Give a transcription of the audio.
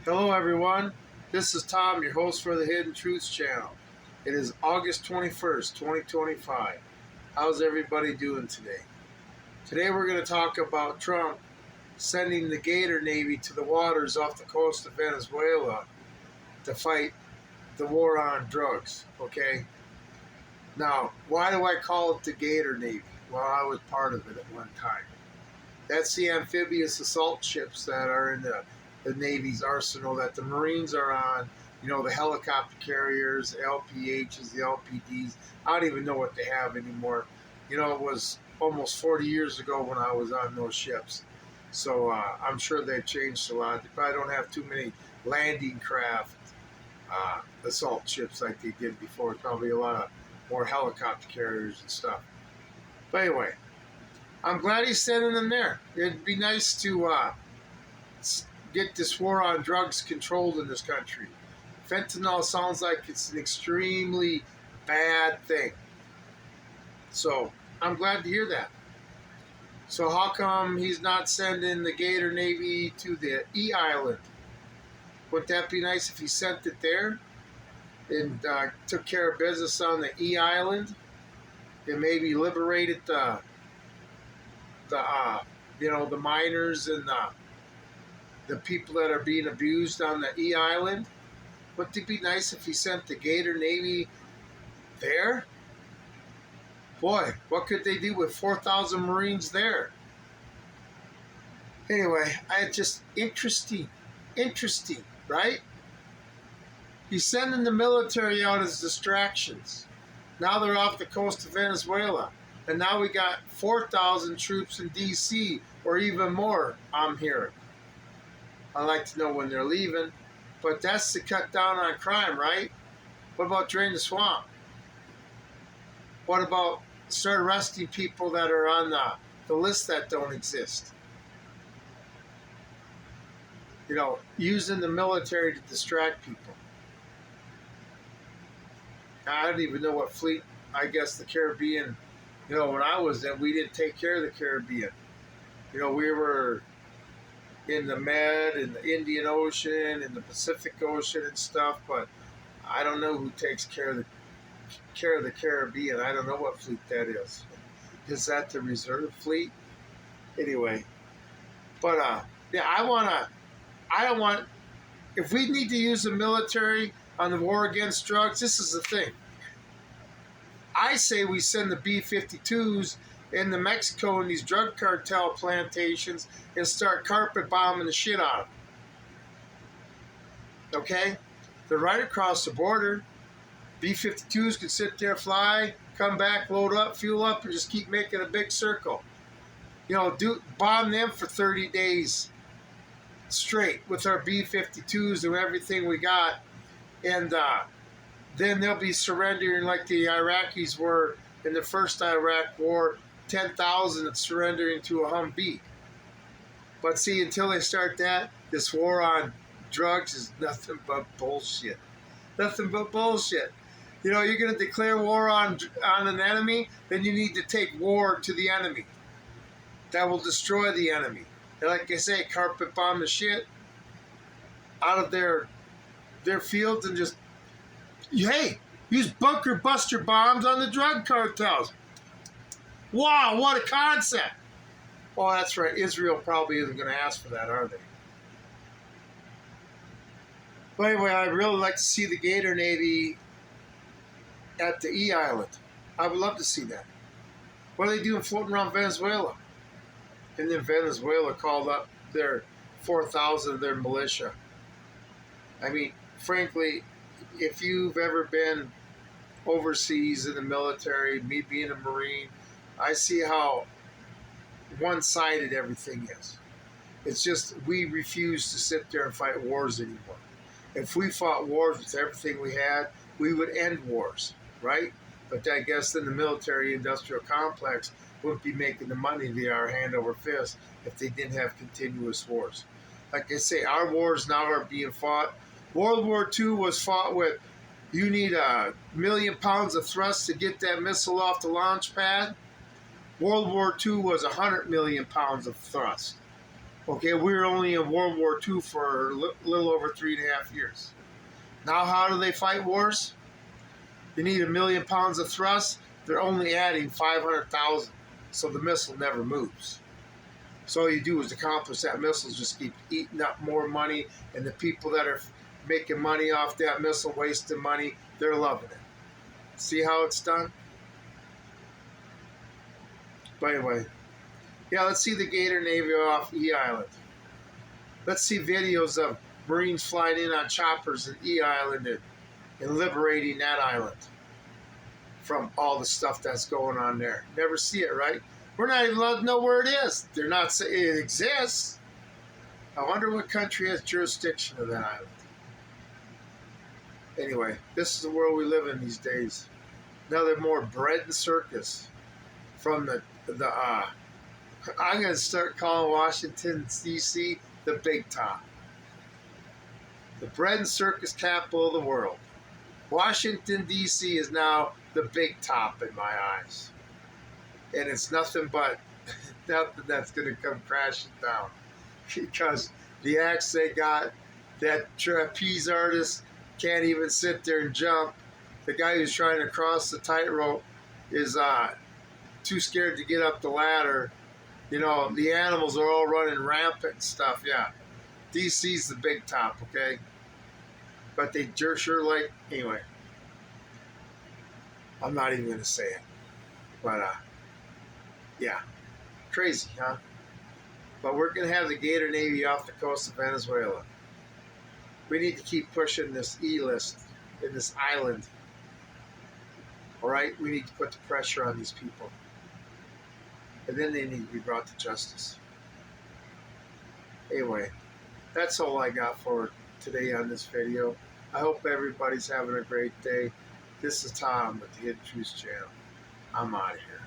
Hello everyone, this is Tom, your host for the Hidden Truths channel. It is August 21st, 2025. How's everybody doing today? Today we're going to talk about Trump sending the Gator Navy to the waters off the coast of Venezuela to fight the war on drugs, okay? Now, why do I call it the Gator Navy? Well, I was part of it at one time. That's the amphibious assault ships that are in the Navy's arsenal that the Marines are on. You know, the helicopter carriers, the LPHs, the LPDs. I don't even know what they have anymore. You know, it was almost 40 years ago when I was on those ships. So I'm sure they've changed a lot. They probably don't have too many landing craft assault ships like they did before. Probably a lot of more helicopter carriers and stuff. But anyway, I'm glad he's sending them there. It'd be nice to get this war on drugs controlled in this country. Fentanyl sounds like it's an extremely bad thing. So I'm glad to hear that. So how come he's not sending the Gator Navy to the E Island? Wouldn't that be nice if he sent it there and took care of business on the E Island and maybe liberated the miners and the people that are being abused on the E Island? Wouldn't it be nice if he sent the Gator Navy there? Boy, what could they do with 4,000 Marines there? Anyway, just interesting, right? He's sending the military out as distractions. Now they're off the coast of Venezuela. And now we got 4,000 troops in D.C. or even more, I'm hearing. I'd like to know when they're leaving. But that's to cut down on crime, right? What about drain the swamp? What about start arresting people that are on the list that don't exist? You know, using the military to distract people. I don't even know what fleet, I guess the Caribbean, you know, when I was there, we didn't take care of the Caribbean. You know, we were in the Med, in the Indian Ocean, in the Pacific Ocean and stuff, but I don't know who takes care of the Caribbean. I don't know what fleet that is. Is that the reserve fleet? Anyway, but yeah, I don't want, if we need to use the military on the war against drugs, this is the thing. I say we send the B-52s into Mexico and these drug cartel plantations and start carpet bombing the shit out of them. Okay? They're right across the border. B-52s can sit there, fly, come back, load up, fuel up, and just keep making a big circle. You know, bomb them for 30 days straight with our B-52s and everything we got. And then they'll be surrendering like the Iraqis were in the first Iraq war, 10,000 surrendering to a Humvee. But see, until they start that, this war on drugs is nothing but bullshit. Nothing but bullshit. You know, you're going to declare war on an enemy, then you need to take war to the enemy. That will destroy the enemy. And like I say, carpet bomb the shit out of their fields and just, hey, use bunker buster bombs on the drug cartels. Wow, what a concept. Oh, that's right. Israel probably isn't going to ask for that, are they? But anyway, I'd really like to see the Gator Navy at the E Island. I would love to see that. What are they doing floating around Venezuela? And then Venezuela called up their 4,000 of their militia. I mean, frankly, if you've ever been overseas in the military, me being a Marine, I see how one-sided everything is. It's just we refuse to sit there and fight wars anymore. If we fought wars with everything we had, we would end wars, right? But I guess then the military-industrial complex wouldn't be making the money they are hand over fist if they didn't have continuous wars. Like I say, our wars now are being fought. World War II was fought with, you need 1 million pounds of thrust to get that missile off the launch pad. World War II was 100 million pounds of thrust. Okay, we were only in World War II for a little over 3.5 years. Now, how do they fight wars? You need 1,000,000 pounds of thrust. They're only adding 500,000, so the missile never moves. So all you do is accomplish that missile, just keep eating up more money, and the people that are making money off that missile, wasting money, they're loving it. See how it's done? But anyway, yeah, let's see the Gator Navy off E Island. Let's see videos of Marines flying in on choppers in E Island and liberating that island from all the stuff that's going on there. Never see it, right? We're not even allowed to know where it is. They're not saying it exists. I wonder what country has jurisdiction of that island. Anyway, this is the world we live in these days. Another more bread and circus from the I'm going to start calling Washington, D.C. the Big Top. The bread and circus capital of the world. Washington, D.C. is now the big top in my eyes. And it's nothing but nothing that's going to come crashing down. Because the acts they got, that trapeze artist can't even sit there and jump. The guy who's trying to cross the tightrope is too scared to get up the ladder. You know, the animals are all running rampant and stuff. Yeah, DC's the big top, okay? But they sure like, anyway. I'm not even going to say it. But, yeah. Crazy, huh? But we're going to have the Gator Navy off the coast of Venezuela. We need to keep pushing this E-list in this island. All right? We need to put the pressure on these people. And then they need to be brought to justice. Anyway, that's all I got for today on this video. I hope everybody's having a great day. This is Tom with the Hidden Truths channel. I'm out of here.